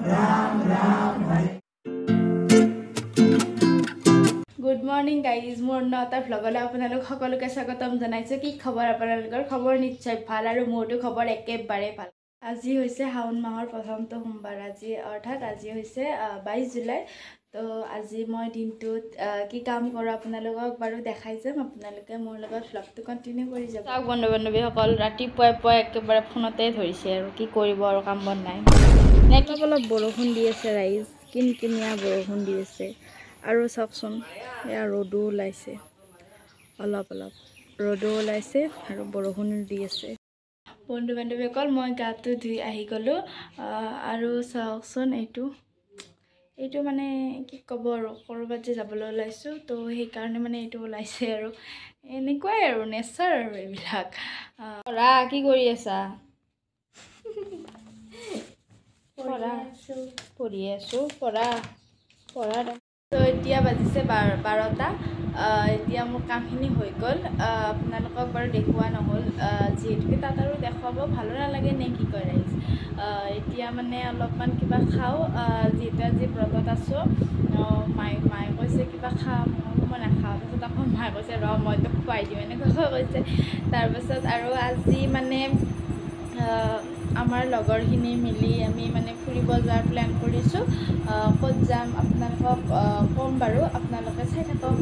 Good morning guys, মোৰ নটা ভ্লগলৈ আপোনালোক সকলোকে স্বাগতম জনাইছো। কি খবৰ আপোনালোকৰ? খবৰ নিশ্চয় ভাল আৰু মোৰটো খবৰ একেবাৰে ভাল। আজি হৈছে শাওন মাহৰ প্ৰথমটো সোমবাৰ, আজি অৰ্থাৎ আজি হৈছে 22 জুলাই। তো আজি মই দিনটোত কি কাম কৰোঁ আপোনালোকক বাৰু দেখাই যাম। আপোনালোকে মোৰ লগত ভ্লগটো কণ্টিনিউ কৰি যাব। চাওক বন্ধু বান্ধৱীসকল, ৰাতিপুৱাই একেবাৰে ফোনতে ধৰিছে আৰু কি কৰিব আৰু কাম বন নাই। অলপ বৰষুণ দি আছে ৰাইজ, কিনকিনীয়া বৰষুণ দি আছে। আৰু চাওকচোন এয়া ৰ'দো ওলাইছে, অলপ ৰ'দো ওলাইছে আৰু বৰষুণো দি আছে। বন্ধু বান্ধৱীসকল, মই গাটো ধুই আহি গ'লোঁ আৰু চাওকচোন এইটো মানে কি ক'ব আৰু ক'ৰবাত যে যাবলৈ ওলাইছোঁ, তো সেইকাৰণে মানে এইটো ওলাইছে আৰু এনেকুৱাই আৰু নেচাৰ আৰু এইবিলাক। পঢ়া কি কৰি আছা? পঢ়ি আছোঁ। পঢ়া। তো এতিয়া বাজিছে 12টা। এতিয়া মোৰ কামখিনি হৈ গ'ল। আপোনালোকক বাৰু দেখুওৱা নহ'ল, যিহেতুকে তাত আৰু দেখুৱাব ভালো নালাগে নে কি কয় ৰাইজ। এতিয়া মানে অলপমান কিবা খাওঁ, যিহেতু আজি ব্ৰতত আছোঁ। মায়ে কৈছে কিবা খাম, মই নাখাওঁ। তাৰপিছত আকৌ মায়ে কৈছে ৰ মই তোক খুৱাই দিওঁ, এনেকুৱাকৈ কৈছে। তাৰপাছত আৰু আজি মানে আমাৰ লগৰখিনি মিলি আমি মানে ফুৰিব যোৱাৰ প্লেন কৰিছোঁ। ক'ত যাম আপোনালোকক ক'ম বাৰু, আপোনালোকে চাই থাকক।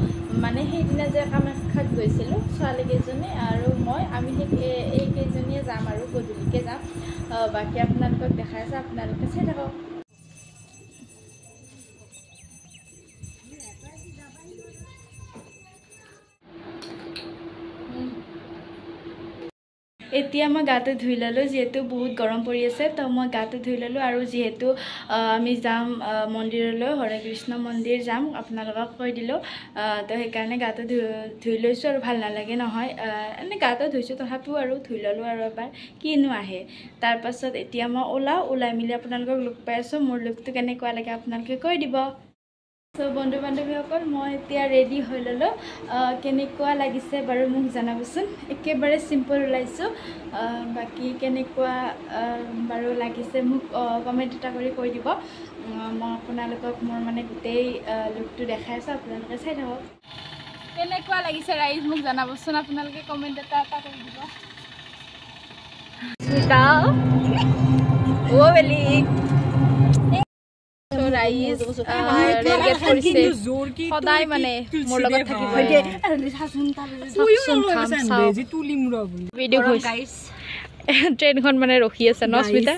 মানে সেইদিনা যে কামাখ্যাত গৈছিলোঁ ছোৱালীকেইজনী আৰু আমি এইকেইজনীয়ে যাম আৰু গধূলিকৈ যাম। বাকী আপোনালোকক দেখাই আছে, আপোনালোকে চাই থাকক। এতিয়া মই গাটো ধুই ল'লোঁ, যিহেতু বহুত গৰম পৰি আছে। তো মই গাটো ধুই ল'লোঁ আৰু যিহেতু আমি যাম মন্দিৰলৈ, হৰে কৃষ্ণ মন্দিৰ যাম, আপোনালোকক কৈ দিলোঁ। তো সেইকাৰণে গাটো ধুই লৈছোঁ আৰু ভাল নালাগে নহয়, এনেই গাটো ধুইছোঁ তথাপিও আৰু ধুই ল'লোঁ আৰু এবাৰ, কিনো আহে। তাৰপাছত এতিয়া মই ওলাই মেলি আপোনালোকক লুক পাই আছোঁ। মোৰ লুকটো কেনেকুৱা লাগে আপোনালোকে কৈ দিব। চ' বন্ধু বান্ধৱীসকল, মই এতিয়া ৰেডি হৈ ল'লোঁ। কেনেকুৱা লাগিছে বাৰু মোক জনাবচোন। একেবাৰে চিম্পল ওলাইছোঁ, বাকী কেনেকুৱা বাৰু লাগিছে মোক কমেণ্ট এটা কৰি কৈ দিব। মই আপোনালোকক মোৰ মানে গোটেই লুকটো দেখাই আছোঁ, আপোনালোকে চাই থাকক। কেনেকুৱা লাগিছে ৰাইজ মোক জনাবচোন, আপোনালোকে কমেণ্ট এটা কৰি দিব। সদায় মানে মোৰ লগত থাকিব। ট্ৰেইনখন মানে ৰখি আছে ন স্মিতা?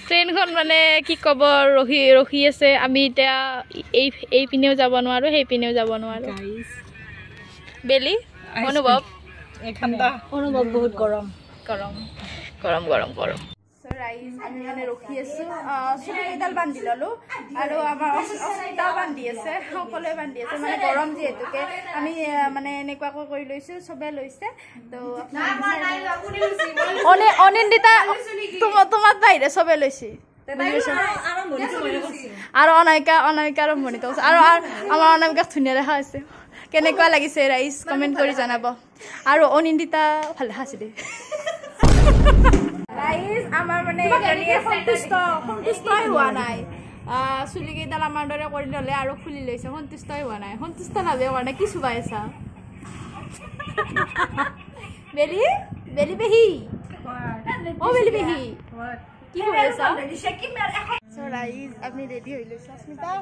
ট্ৰেইনখন মানে কি ক'ব, ৰখি আছে। আমি এতিয়া এই পিনেও যাব নোৱাৰোঁ, সেই পিনেও যাব নোৱাৰোঁ। বেলি অনুভৱ বহুত গৰম। ৰাইজ আমি মানে ৰখি আছোঁ। চুলিকেইডাল বান্ধি ল'লোঁ আৰু আমাৰ অস্মিতাও বান্ধি আছে, সকলোৱে বান্ধি আছে। মানে গৰম যিহেতুকে আমি মানে এনেকুৱাকৈ কৰি লৈছোঁ, চবে লৈছে। তো অনিন্দিতা তোমাক বাহিৰে চবে লৈছে আৰু অনামিকা আৰম্ভণিটো আৰু আমাৰ অনামিকাক ধুনীয়া দেখা হৈছে। কেনেকুৱা লাগিছে ৰাইজ কমেণ্ট কৰি জনাব। আৰু অনিন্দিতা ভাল দেখা আছে দেই ৰাইজ। আমাৰ মানে সন্তুষ্টই হোৱা নাই, চুলিকেইডাল আমাৰ দৰে কৰি ল'লে আৰু খুলি লৈছে, সন্তুষ্টই হোৱা নাই। সন্তুষ্ট নাযাব হোৱা নাই। কি চুবাই আছা বেলি পেহী? বেলি পেহী কি কৰি আছা? ৰাইজ আমি ৰেডি হৈ লৈছোঁ। অস্মিতা,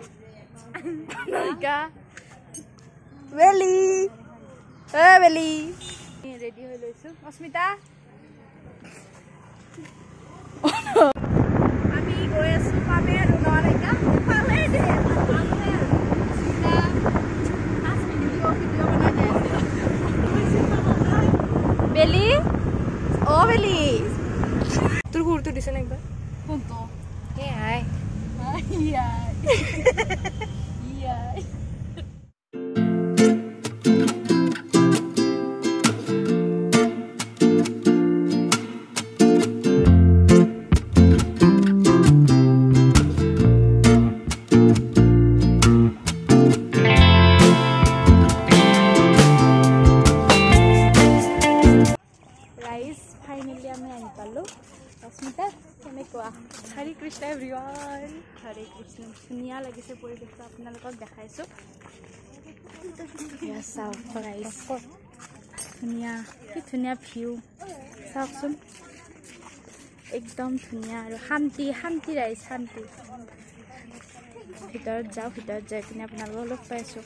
বেলি ৰেডি হৈ লৈছোঁ। অস্মিতা আমি গৈ আছোঁ পামে আৰু নোৱাৰিকা বেলি। বেলি তোৰ সুৰটো দিছে নে একবাৰ? কোনটো? ফাইনেলি আমি আহি পালোঁ। হৰে কৃষ্ণ এভৰিৱান হৰে কৃষ্ণ ধুনীয়া লাগিছে পৰিৱেশটো আপোনালোকক দেখাইছোঁ চাওক ধুনীয়া কি ধুনীয়া ভিউ চাওকচোন একদম ধুনীয়া আৰু শান্তি শান্তি ৰাইজ শান্তি ভিতৰত যাওঁ ভিতৰত যাই পিনে আপোনালোকক লগ পাইছোঁ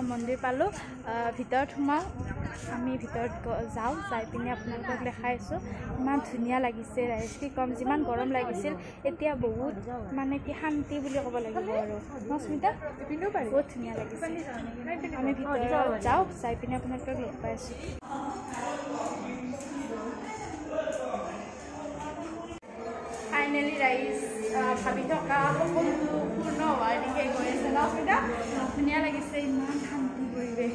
মন্দিৰ পালোঁ ভিতৰত সোমাওঁ আমি ভিতৰত যাওঁ যাই পিনে আপোনালোকক দেখাইছোঁ ইমান ধুনীয়া লাগিছে ৰাইজ কি ক'ম যিমান গৰম লাগিছিল এতিয়া বহুত মানে কি শান্তি বুলি ক'ব লাগিব আৰু স্মিতা বহুত ধুনীয়া লাগিছে আমি ভিতৰত যাওঁ যাই পিনে আপোনালোকক লগ পাইছোঁ ফাইনেলি ৰাইজ ভাবি থকা সকলোটো পূৰ্ণ হোৱাৰ দিশে গৈ আছে ন স্মিতা ধুনীয়া লাগিছে ইমান শান্তি পৰিৱেশ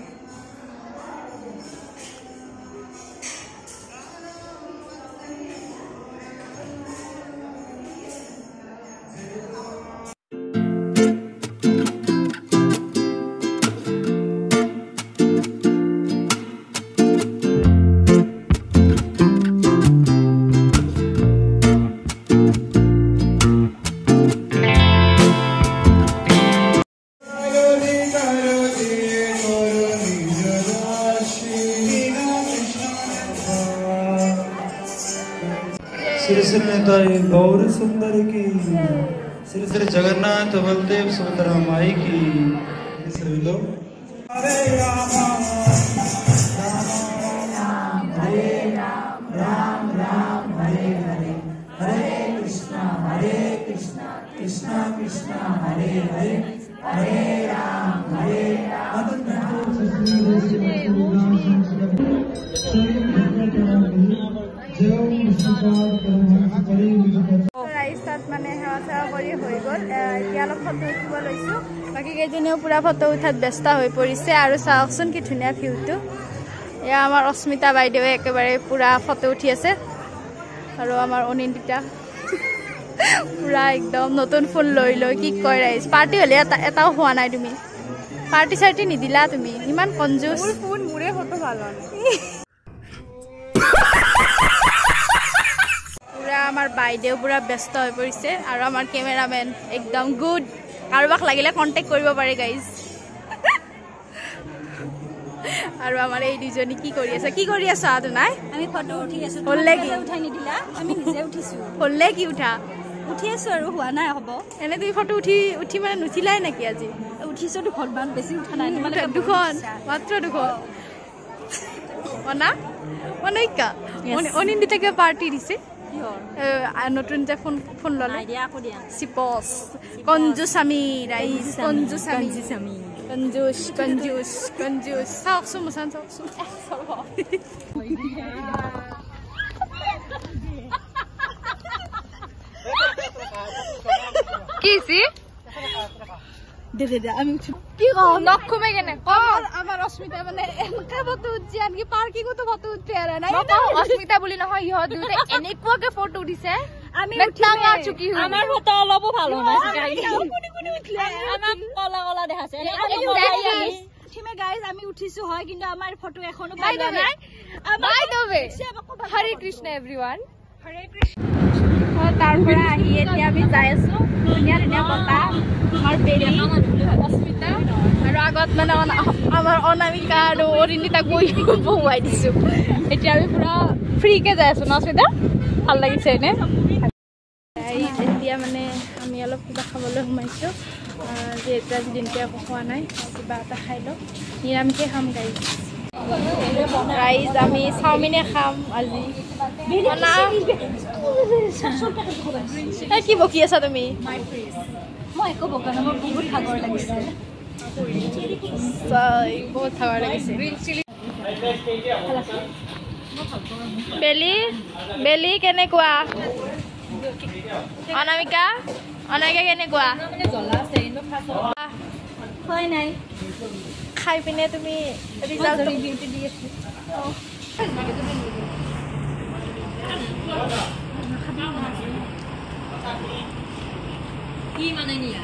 श्री श्री नेताई गौरी सुंदर की श्री श्री जगन्नाथ बलदेव सुभद्रा माई की श्री लो हरे राम राम राम हरे हरे हरे कृष्णा कृष्णा कृष्णा हरे हरे हरे राम ৰাইজ তাত মানে সেৱা চেৱা কৰি হৈ গ'ল এতিয়া অলপ ফটো উঠিব লৈছোঁ বাকী কেইজনেও পূৰা ফটো উঠাত ব্যস্ত হৈ পৰিছে আৰু চাওকচোন কি ধুনীয়া ভিউটো এয়া আমাৰ অস্মিতা বাইদেৱে একেবাৰে পূৰা ফটো উঠি আছে আৰু আমাৰ অনিন্দিতা পূৰা একদম নতুন ফুল লৈ লৈ কি কয় ৰাইজ পাৰ্টি হ'লে এটাও হোৱা নাই তুমি পাৰ্টি চাৰ্টি নিদিলা তুমি ইমান কনজুচ মোৰে ফটো ভাল হোৱা নাই আমাৰ বাইদেউ পুৰা ব্যস্ত হৈ পৰিছে আৰু আমাৰ কেমেৰামেন একদম গুড কাৰোবাক লাগিলে কণ্টেক্ট কৰিব পাৰে গাইজ আৰু আমাৰ এই দুজনী কি কৰি আছা আদু নাই আমি ফটো উঠি আছো হললে কি উঠাই নিদিলা আমি নিজে উঠিছো হললে কি উঠা উঠি আছো আৰু হোৱা নাই হ'ব এনে তুমি ফটো উঠি মানে নুঠিলাই নেকি আজি উঠিছো দুখনমান বেছি উঠা নাই তোমালোকে দুখন মাত্ৰ দুখন অনাইকা অনিন্দিতাকে পাৰ্টি দিছে নতুন যে ফোন ললে চিপচ কঞ্জুচ আমি ৰাইজ কঞ্জুচ আমি কঞ্জুচ চাওকচোন মোচান চাওকচোন কি আমি কি নক্ষমে কেনে আমার অস্মিতা মানে এনেকা ফটো উঠছে আনকি পার্কিংতো ফটো উঠতে আরে নাই অস্মিতা বলি নহয় ইহত দুতে এনেকুৱাকে ফটো উঠিছে আমি টাঙা চুকি আমার ফটো অলপও ভালো না আমার কলা কলা দেখাছে উঠিমে গাইজ আমি উঠিছো হয় কিন্তু আমার ফটো এখনো ভালো নাই by the way Hare Krishna everyone Hare Krishna তাৰ পৰা আহি এতিয়া আমি যাই আছো ধুনীয়া ধুনীয়া বতাহ আমাৰ বেলি অস্মিতা আৰু আগত মানে আমাৰ অনামিকা আৰু অৰিন্দিতাক বহুৱাই দিছোঁ এতিয়া আমি পুৰা ফ্ৰীকে যাই আছো ন অস্মিতা ভাল লাগিছে এনে এতিয়া মানে আমি অলপ কিবা খাবলৈ সোমাইছোঁ যিহেতু আজি দিনটো একো খোৱা নাই কিবা এটা খাই লওঁ নিৰামিষে খাম গাইজ আমি চাওমিনে খাম আজি কি বকি আছা তুমি মই একো বকা নাই মোৰ বহুত ভাগৰ লাগিছে বহুত ভাগৰ লাগিছে বেলি কেনেকুৱা অনামিকা কেনেকুৱা হয় নাই খাই পিনে তুমি ৰিজাল্ট কি মানে নিয়া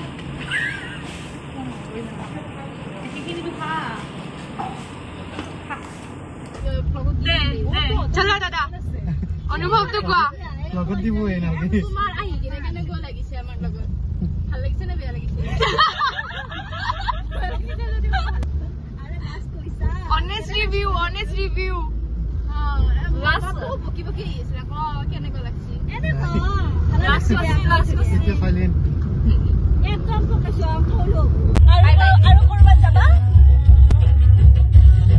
চলো দাদা অনুভৱটো কোৱা লগত দিবই না তোমাৰ আহি কিনে কেনেকুৱা লাগিছে আমাৰ লগত ভাল লাগিছে নে বেয়া লাগিছে honest review last বকি বকি আহিছিল আকৌ কেনেকুৱা লাগিছে last এতিয়া চাইলেন একদম প্ৰফেছনেল হলো আৰু কৰবাত যাবা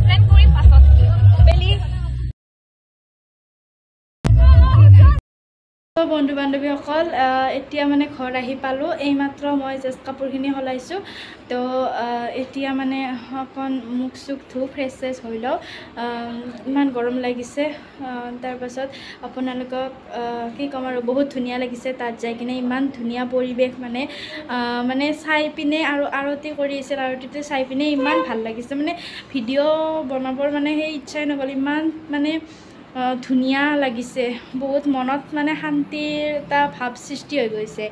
প্ল্যান কৰি পাছত বেলি বন্ধু বান্ধৱীসকল এতিয়া মানে ঘৰ আহি পালোঁ এইমাত্ৰ মই জাষ্ট কাপোৰখিনি সলাইছোঁ তো এতিয়া মানে অকণ মুখ চুখ ধুই ফ্ৰেছ চেছ হৈ লওঁ ইমান গৰম লাগিছে তাৰপাছত আপোনালোকক কি ক'ম আৰু বহুত ধুনীয়া লাগিছে তাত যাই কিনে ইমান ধুনীয়া পৰিৱেশ মানে চাই পিনে আৰু আৰতি কৰি আছিল আৰতিটো চাই পিনে ইমান ভাল লাগিছে মানে ভিডিঅ' বনাবৰ মানে সেই ইচ্ছাই নগ'ল ইমান মানে ধুনীয়া লাগিছে বহুত মনত মানে শান্তিৰ এটা ভাৱ সৃষ্টি হৈ গৈছে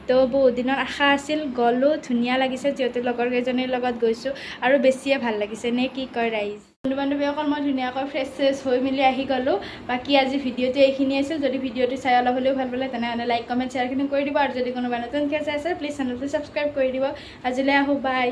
তো বহুত দিনৰ আশা আছিল গ'লোঁ ধুনীয়া লাগিছে যিহেতু লগৰ কেইজনীৰ লগত গৈছোঁ আৰু বেছিয়ে ভাল লাগিছে নে কি কয় ৰাইজ বন্ধু বান্ধৱীসকল মই ধুনীয়াকৈ ফ্ৰেছ চেছ হৈ মেলি আহি গ'লোঁ বাকী আজি ভিডিঅ'টো এইখিনি আছিল যদি ভিডিঅ'টো চাই অলপ হ'লেও ভাল পালে তেনেহ'লে লাইক কমেণ্ট শ্বেয়াৰখিনি কৰি দিব আৰু যদি কোনোবা নতুনকৈ চাই আছে প্লিজ চেনেলটো ছাবস্ক্ৰাইব কৰি দিব আজিলৈ আহোঁ বাই